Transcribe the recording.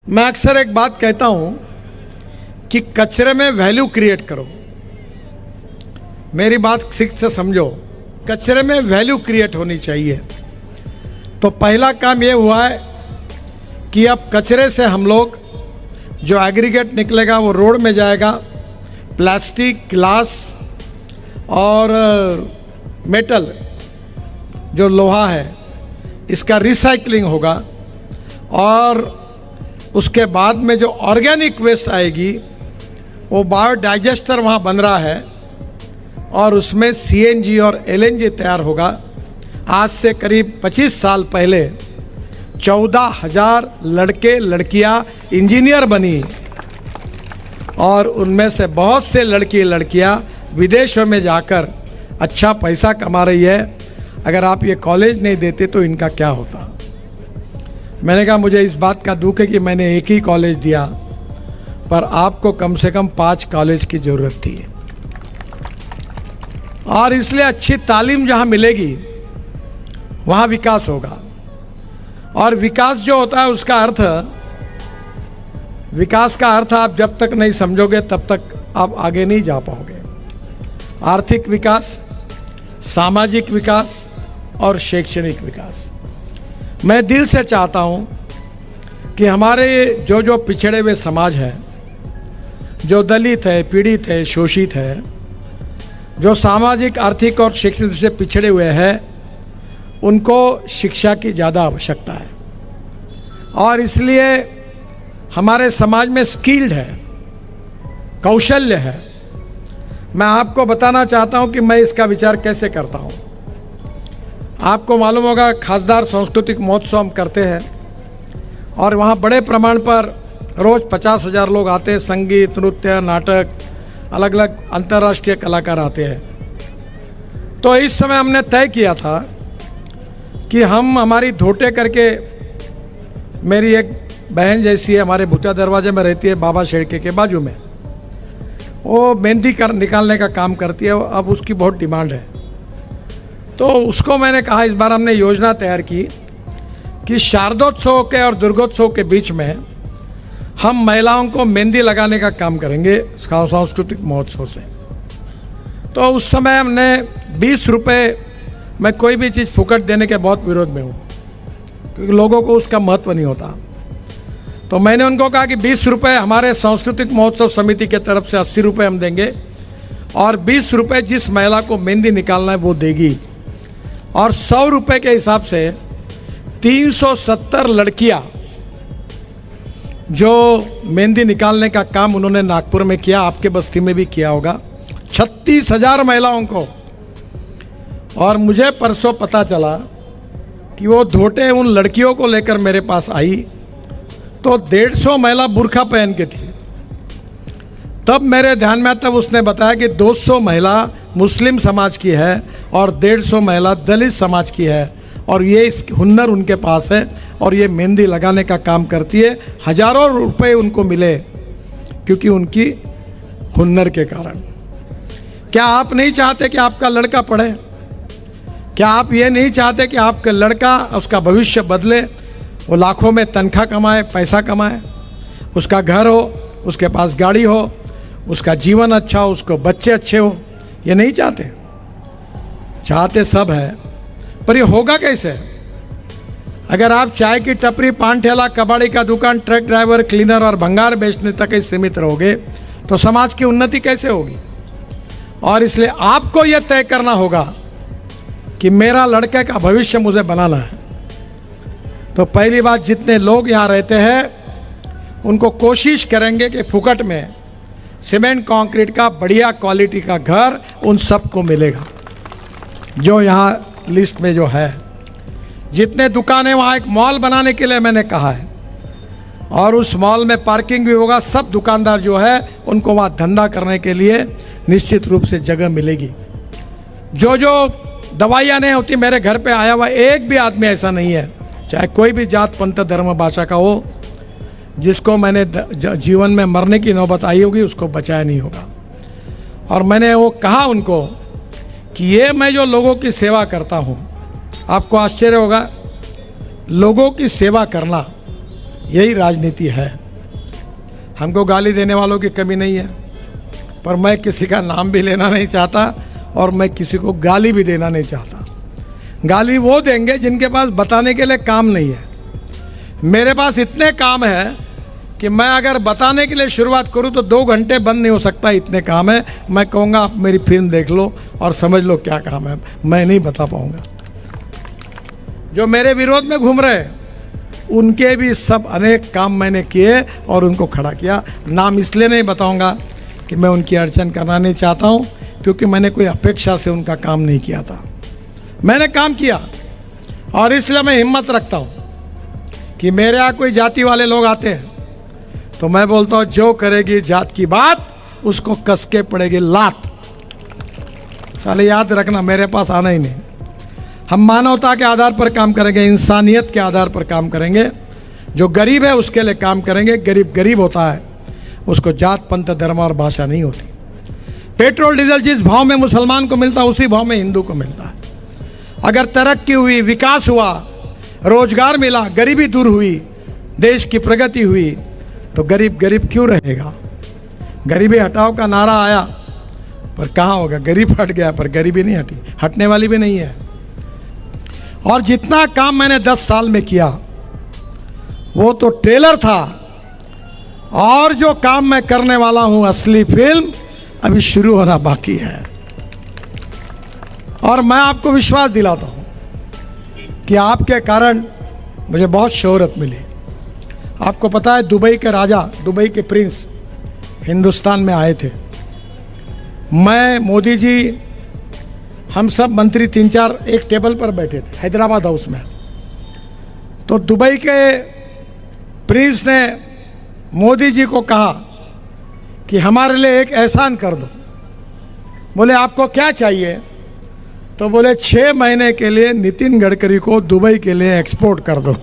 मैं अक्सर एक बात कहता हूं कि कचरे में वैल्यू क्रिएट करो। मेरी बात ठीक से समझो, कचरे में वैल्यू क्रिएट होनी चाहिए। तो पहला काम ये हुआ है कि अब कचरे से हम लोग जो एग्रीगेट निकलेगा वो रोड में जाएगा, प्लास्टिक, ग्लास और मेटल जो लोहा है इसका रिसाइकलिंग होगा और उसके बाद में जो ऑर्गेनिक वेस्ट आएगी वो बायोडाइजेस्टर वहाँ बन रहा है और उसमें सीएनजी और एलएनजी तैयार होगा। आज से करीब 25 साल पहले 14,000 लड़के लड़कियां इंजीनियर बनी और उनमें से बहुत से लड़के लड़कियां विदेशों में जाकर अच्छा पैसा कमा रही है। अगर आप ये कॉलेज नहीं देते तो इनका क्या होता। मैंने कहा मुझे इस बात का दुख है कि मैंने एक ही कॉलेज दिया, पर आपको कम से कम 5 कॉलेज की ज़रूरत थी और इसलिए अच्छी तालीम जहाँ मिलेगी वहाँ विकास होगा। और विकास जो होता है उसका अर्थ, विकास का अर्थ आप जब तक नहीं समझोगे तब तक आप आगे नहीं जा पाओगे। आर्थिक विकास, सामाजिक विकास और शैक्षणिक विकास। मैं दिल से चाहता हूँ कि हमारे जो पिछड़े हुए समाज है, जो दलित है, पीड़ित है, शोषित है, जो सामाजिक, आर्थिक और शैक्षणिक से पिछड़े हुए हैं, उनको शिक्षा की ज़्यादा आवश्यकता है। और इसलिए हमारे समाज में स्किल्ड है, कौशल्य है। मैं आपको बताना चाहता हूँ कि मैं इसका विचार कैसे करता हूँ। आपको मालूम होगा खासदार सांस्कृतिक महोत्सव हम करते हैं और वहाँ बड़े प्रमाण पर रोज़ 50,000 लोग आते हैं। संगीत, नृत्य, नाटक, अलग अलग अंतर्राष्ट्रीय कलाकार आते हैं। तो इस समय हमने तय किया था कि हम हमारी धोटे करके, मेरी एक बहन जैसी है, हमारे भूचा दरवाजे में रहती है, बाबा शेड़के के बाजू में, वो मेहंदी निकालने का काम करती है। अब उसकी बहुत डिमांड है। तो उसको मैंने कहा, इस बार हमने योजना तैयार की कि शारदोत्सव के और दुर्गोत्सव के बीच में हम महिलाओं को मेहंदी लगाने का काम करेंगे सांस्कृतिक महोत्सव से। तो उस समय हमने 20 रुपये, मैं कोई भी चीज़ फुकट देने के बहुत विरोध में हूँ क्योंकि लोगों को उसका महत्व नहीं होता। तो मैंने उनको कहा कि 20 रुपये हमारे सांस्कृतिक महोत्सव समिति के तरफ से 80 रुपये हम देंगे और 20 रुपये जिस महिला को मेहंदी निकालना है वो देगी। और 100 रुपये के हिसाब से 370 लड़कियां जो मेहंदी निकालने का काम उन्होंने नागपुर में किया, आपके बस्ती में भी किया होगा, 36,000 महिलाओं को। और मुझे परसों पता चला कि वो धोटे उन लड़कियों को लेकर मेरे पास आई तो 150 महिला बुर्खा पहन के थी। तब मेरे ध्यान में, तब उसने बताया कि 200 महिला मुस्लिम समाज की है और 150 महिला दलित समाज की है और ये इस हुनर उनके पास है और ये मेहंदी लगाने का काम करती है। हजारों रुपए उनको मिले क्योंकि उनकी हुनर के कारण। क्या आप नहीं चाहते कि आपका लड़का पढ़े? क्या आप ये नहीं चाहते कि आपका लड़का, उसका भविष्य बदले, वो लाखों में तनख्वाह कमाए, पैसा कमाए, उसका घर हो, उसके पास गाड़ी हो, उसका जीवन अच्छा हो, उसको बच्चे अच्छे हो? ये नहीं चाहते? चाहते सब है, पर ये होगा कैसे? अगर आप चाय की टपरी, पान ठेला, कबाड़ी का दुकान, ट्रक ड्राइवर, क्लीनर और भंगार बेचने तक ही सीमित रहोगे तो समाज की उन्नति कैसे होगी? और इसलिए आपको यह तय करना होगा कि मेरा लड़के का भविष्य मुझे बनाना है। तो पहली बात, जितने लोग यहाँ रहते हैं उनको कोशिश करेंगे कि फुकट में सीमेंट कंक्रीट का बढ़िया क्वालिटी का घर उन सबको मिलेगा जो यहाँ लिस्ट में जो है। जितने दुकानें, वहाँ एक मॉल बनाने के लिए मैंने कहा है और उस मॉल में पार्किंग भी होगा। सब दुकानदार जो है उनको वहाँ धंधा करने के लिए निश्चित रूप से जगह मिलेगी। जो दवाइयाँ नहीं होती, मेरे घर पे आया हुआ एक भी आदमी ऐसा नहीं है, चाहे कोई भी जात, पंथ, धर्म, भाषा का हो, जिसको मैंने जीवन में मरने की नौबत आई होगी उसको बचाया नहीं होगा। और मैंने वो कहा उनको कि ये मैं जो लोगों की सेवा करता हूँ, आपको आश्चर्य होगा, लोगों की सेवा करना यही राजनीति है। हमको गाली देने वालों की कमी नहीं है, पर मैं किसी का नाम भी लेना नहीं चाहता और मैं किसी को गाली भी देना नहीं चाहता। गाली वो देंगे जिनके पास बताने के लिए काम नहीं है। मेरे पास इतने काम है कि मैं अगर बताने के लिए शुरुआत करूं तो 2 घंटे बंद नहीं हो सकता, इतने काम है। मैं कहूँगा आप मेरी फिल्म देख लो और समझ लो क्या काम है, मैं नहीं बता पाऊँगा। जो मेरे विरोध में घूम रहे उनके भी सब अनेक काम मैंने किए और उनको खड़ा किया। नाम इसलिए नहीं बताऊंगा कि मैं उनकी अड़चन करना नहीं चाहता हूं, क्योंकि मैंने कोई अपेक्षा से उनका काम नहीं किया था। मैंने काम किया और इसलिए मैं हिम्मत रखता हूं कि मेरे यहाँ कोई जाति वाले लोग आते हैं तो मैं बोलता हूं जो करेगी जात की बात उसको कस के पड़ेगी लात। साले याद रखना, मेरे पास आना ही नहीं। हम मानवता के आधार पर काम करेंगे, इंसानियत के आधार पर काम करेंगे। जो गरीब है उसके लिए काम करेंगे। गरीब गरीब होता है, उसको जात पंथ धर्म और भाषा नहीं होती। पेट्रोल डीजल जिस भाव में मुसलमान को मिलता है उसी भाव में हिंदू को मिलता है। अगर तरक्की हुई, विकास हुआ, रोजगार मिला, गरीबी दूर हुई, देश की प्रगति हुई, तो गरीब गरीब क्यों रहेगा? गरीबी हटाओ का नारा आया पर कहाँ होगा? गरीब हट गया पर गरीबी नहीं हटी, हटने वाली भी नहीं है। और जितना काम मैंने 10 साल में किया वो तो ट्रेलर था, और जो काम मैं करने वाला हूं असली फिल्म अभी शुरू होना बाकी है। और मैं आपको विश्वास दिलाता हूं कि आपके कारण मुझे बहुत शोहरत मिली। आपको पता है दुबई के राजा, दुबई के प्रिंस हिंदुस्तान में आए थे। मैं, मोदी जी, हम सब मंत्री 3-4 एक टेबल पर बैठे थे हैदराबाद हाउस में। तो दुबई के प्रिंस ने मोदी जी को कहा कि हमारे लिए एक एहसान कर दो। बोले आपको क्या चाहिए? तो बोले 6 महीने के लिए नितिन गडकरी को दुबई के लिए एक्सपोर्ट कर दो।